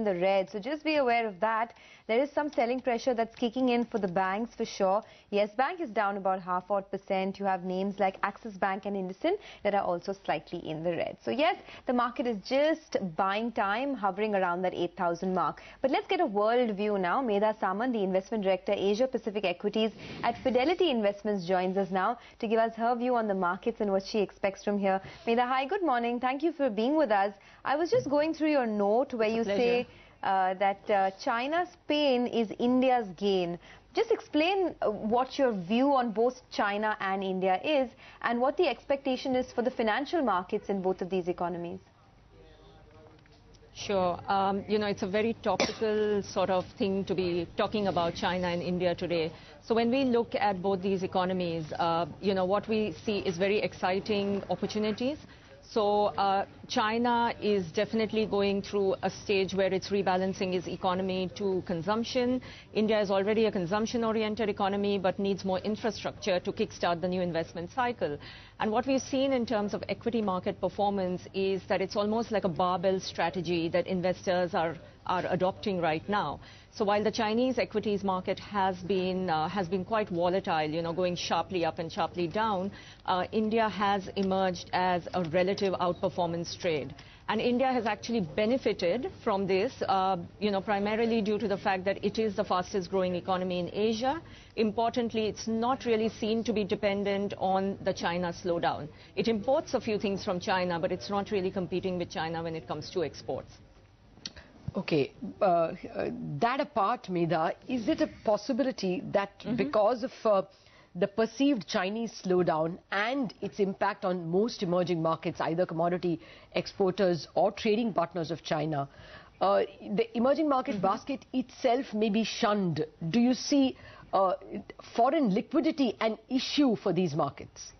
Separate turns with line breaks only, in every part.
in the red, so just be aware of that. There is some selling pressure that's kicking in for the banks for sure. Yes Bank is down about 0.5%. You have names like Axis Bank and IndusInd that are also slightly in the red. So yes, the market is just buying time, hovering around that 8,000 mark. But let's get a world view now. Medha Samant, the Investment Director, Asia Pacific Equities at Fidelity Investments, joins us now to give us her view on the markets and what she expects from here. Medha, hi, good morning. Thank you for being with us. I was just going through your note where you say that China's pain is India's gain. Just explain what your view on both China and India is and what the expectation is for the financial markets in both of these economies.
Sure. It's a very topical sort of thing to be talking about China and India today. So when we look at both these economies, what we see is very exciting opportunities. So China is definitely going through a stage where it's rebalancing its economy to consumption. India is already a consumption-oriented economy but needs more infrastructure to kickstart the new investment cycle. And what we've seen in terms of equity market performance is that it's almost like a barbell strategy that investors are adopting right now. So while the Chinese equities market has been quite volatile, going sharply up and sharply down, India has emerged as a relative outperformance trade. And India has actually benefited from this, primarily due to the fact that it is the fastest growing economy in Asia. Importantly, it's not really seen to be dependent on the China slowdown. It imports a few things from China, but it's not really competing with China when it comes to exports.
Okay, that apart, Medha, is it a possibility that because of the perceived Chinese slowdown and its impact on most emerging markets, either commodity exporters or trading partners of China, the emerging market basket itself may be shunned? Do you see foreign liquidity an issue for these markets?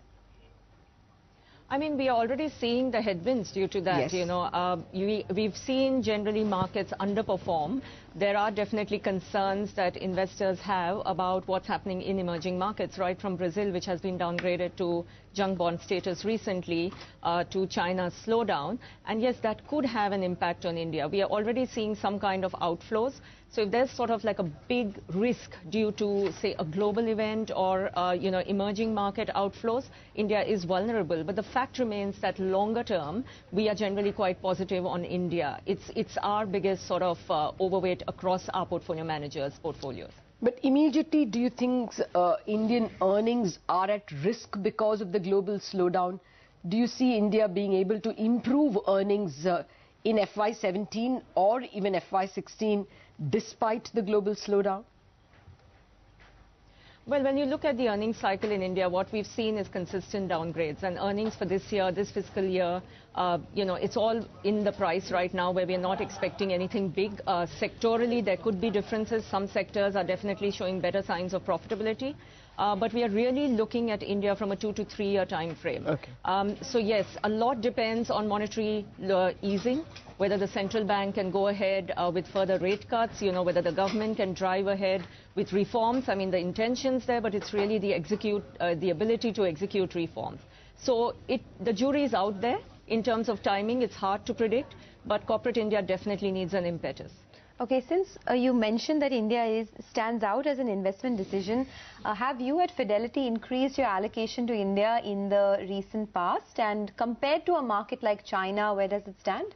I mean, we are already seeing the headwinds due to that. Yes. We've seen generally markets underperform. There are definitely concerns that investors have about what's happening in emerging markets, right from Brazil, which has been downgraded to junk bond status recently, to China's slowdown. And yes, that could have an impact on India. We are already seeing some kind of outflows. So if there's sort of like a big risk due to, say, a global event or, emerging market outflows, India is vulnerable. But the fact remains that longer term, we are generally quite positive on India. It's our biggest sort of overweight across our portfolio managers' portfolios.
But immediately, do you think Indian earnings are at risk because of the global slowdown? Do you see India being able to improve earnings in FY17 or even FY16 despite the global slowdown?
Well, when you look at the earnings cycle in India, what we've seen is consistent downgrades. And earnings for this year, this fiscal year, it's all in the price right now where we're not expecting anything big. Sectorally, there could be differences. Some sectors are definitely showing better signs of profitability. But we are really looking at India from a 2 to 3 year time frame.
Okay.
So yes, a lot depends on monetary easing, whether the central bank can go ahead with further rate cuts, whether the government can drive ahead with reforms. I mean, the intention's there, but it's really the ability to execute reforms. So the jury is out there. In terms of timing, it's hard to predict, but corporate India definitely needs an impetus.
Okay, since you mentioned that India stands out as an investment decision, have you at Fidelity increased your allocation to India in the recent past? And compared to a market like China, where does it stand?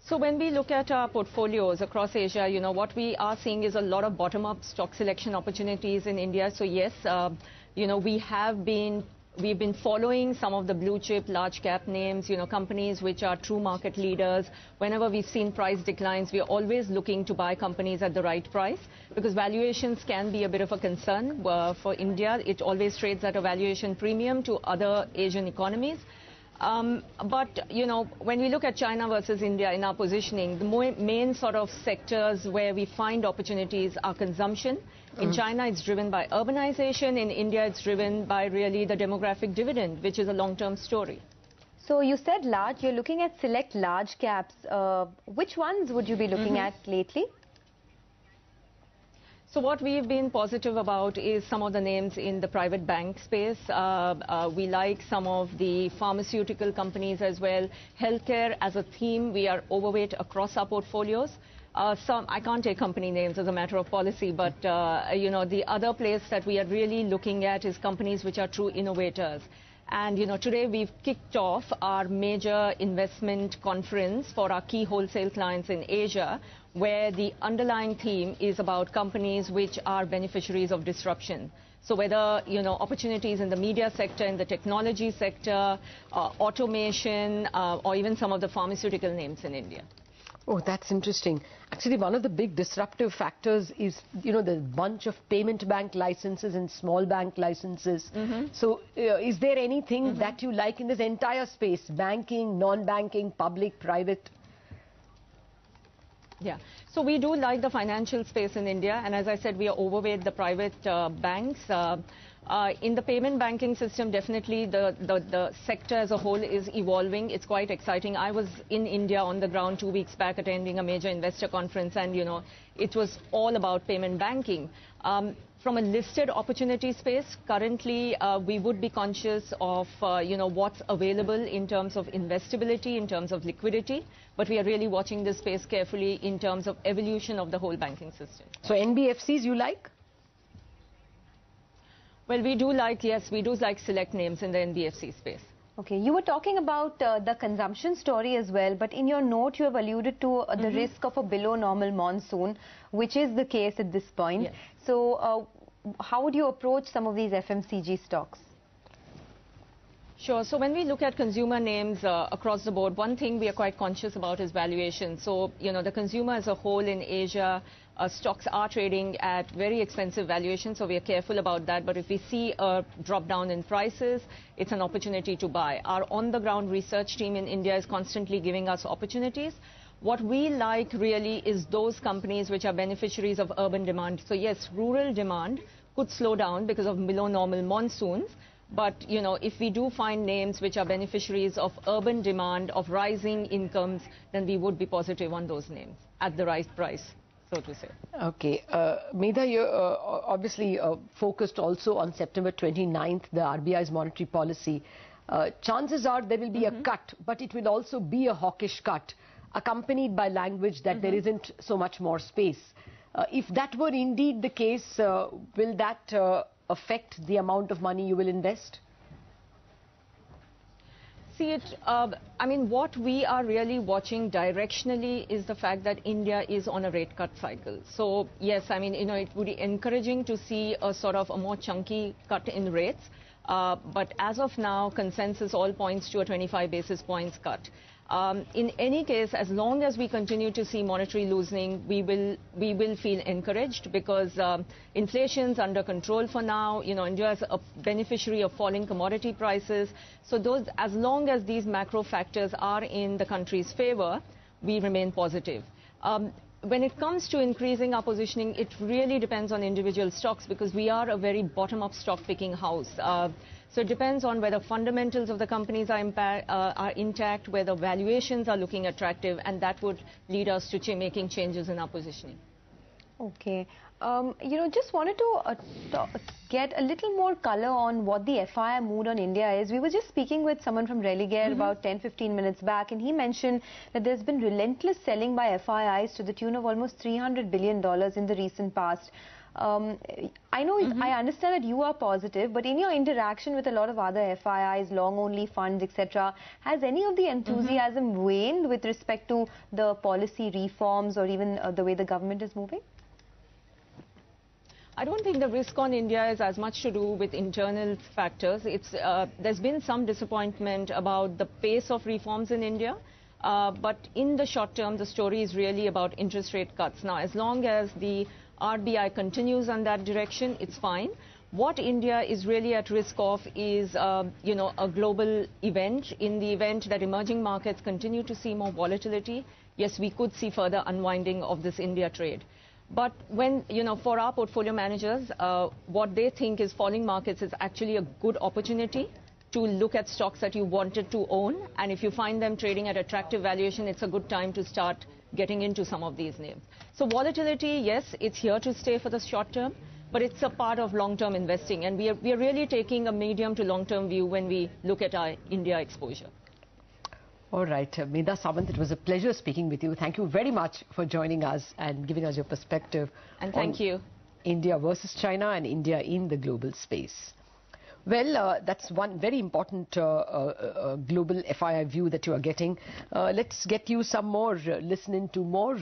So when we look at our portfolios across Asia, what we are seeing is a lot of bottom-up stock selection opportunities in India. So yes, we've been following some of the blue chip large cap names, companies which are true market leaders. Whenever we've seen price declines, we're always looking to buy companies at the right price because valuations can be a bit of a concern for India. It always trades at a valuation premium to other Asian economies. But, when we look at China versus India in our positioning, the main sort of sectors where we find opportunities are consumption. In China, it's driven by urbanization. In India, it's driven by really the demographic dividend, which is a long-term story.
So you said large, you're looking at select large caps. Which ones would you be looking at lately?
So what we've been positive about is some of the names in the private bank space. We like some of the pharmaceutical companies as well. Healthcare as a theme, we are overweight across our portfolios. I can't take company names as a matter of policy, but you know, the other place that we are really looking at is companies which are true innovators. And you know, today we've kicked off our major investment conference for our key wholesale clients in Asia, where the underlying theme is about companies which are beneficiaries of disruption. So whether, you know, opportunities in the media sector, in the technology sector, automation, or even some of the pharmaceutical names in India.
Oh, that's interesting. Actually, one of the big disruptive factors is, you know, the bunch of payment bank licenses and small bank licenses. So is there anything that you like in this entire space? Banking, non-banking, public, private?
Yeah, so we do like the financial space in India, and as I said, we are overweight the private banks. In the payment banking system, definitely the sector as a whole is evolving. It's quite exciting. I was in India on the ground 2 weeks back attending a major investor conference, and you know, it was all about payment banking. From a listed opportunity space, currently we would be conscious of you know, what's available in terms of investability, in terms of liquidity, but we are really watching this space carefully in terms of evolution of the whole banking system.
So NBFCs you like?
Well, we do like, yes, we do like select names in the NBFC space.
Okay, you were talking about the consumption story as well, but in your note you have alluded to the risk of a below normal monsoon, which is the case at this point.
Yes.
So how would you approach some of these FMCG stocks?
Sure. So when we look at consumer names across the board, one thing we are quite conscious about is valuation. So, you know, the consumer as a whole in Asia, stocks are trading at very expensive valuations, so we are careful about that. But if we see a drop down in prices, it's an opportunity to buy. Our on-the-ground research team in India is constantly giving us opportunities. What we like really is those companies which are beneficiaries of urban demand. So yes, rural demand could slow down because of below normal monsoons. But, you know, if we do find names which are beneficiaries of urban demand, of rising incomes, then we would be positive on those names at the right price, so to say.
Okay. Medha, you're obviously focused also on September 29th, the RBI's monetary policy. Chances are there will be a cut, but it will also be a hawkish cut, accompanied by language that there isn't so much more space. If that were indeed the case, will that affect the amount of money you will invest?
See, I mean, what we are really watching directionally is the fact that India is on a rate cut cycle. So, yes, I mean, you know, it would be encouraging to see a sort of a more chunky cut in rates. But as of now, consensus all points to a 25 basis points cut. In any case, as long as we continue to see monetary loosening, we will feel encouraged because inflation's under control for now. You know, India is a beneficiary of falling commodity prices. So those, as long as these macro factors are in the country's favor, we remain positive. When it comes to increasing our positioning, it really depends on individual stocks because we are a very bottom-up stock-picking house. So it depends on whether fundamentals of the companies are intact, whether valuations are looking attractive, and that would lead us to making changes in our positioning.
Okay. You know, just wanted to get a little more color on what the FII mood on India is. We were just speaking with someone from Religare about 10-15 minutes back, and he mentioned that there's been relentless selling by FIIs to the tune of almost $300 billion in the recent past. I know, I understand that you are positive, but in your interaction with a lot of other FIIs, long-only funds, etc., has any of the enthusiasm waned with respect to the policy reforms or even the way the government is moving?
I don't think the risk on India is as much to do with internal factors. There's been some disappointment about the pace of reforms in India. But in the short term, the story is really about interest rate cuts. Now, as long as the RBI continues on that direction, it's fine. What India is really at risk of is, you know, a global event. In the event that emerging markets continue to see more volatility, yes, we could see further unwinding of this India trade. But when, you know, for our portfolio managers, what they think is falling markets is actually a good opportunity to look at stocks that you wanted to own. And if you find them trading at attractive valuation, it's a good time to start getting into some of these names. So volatility, yes, it's here to stay for the short term, but it's a part of long-term investing, and we are really taking a medium to long-term view when we look at our India exposure.
All right, Medha Samant, it was a pleasure speaking with you. Thank you very much for joining us and giving us your perspective.
And thank you.
India versus China and India in the global space. Well, that's one very important global FII view that you are getting. Let's get you some more, listening to more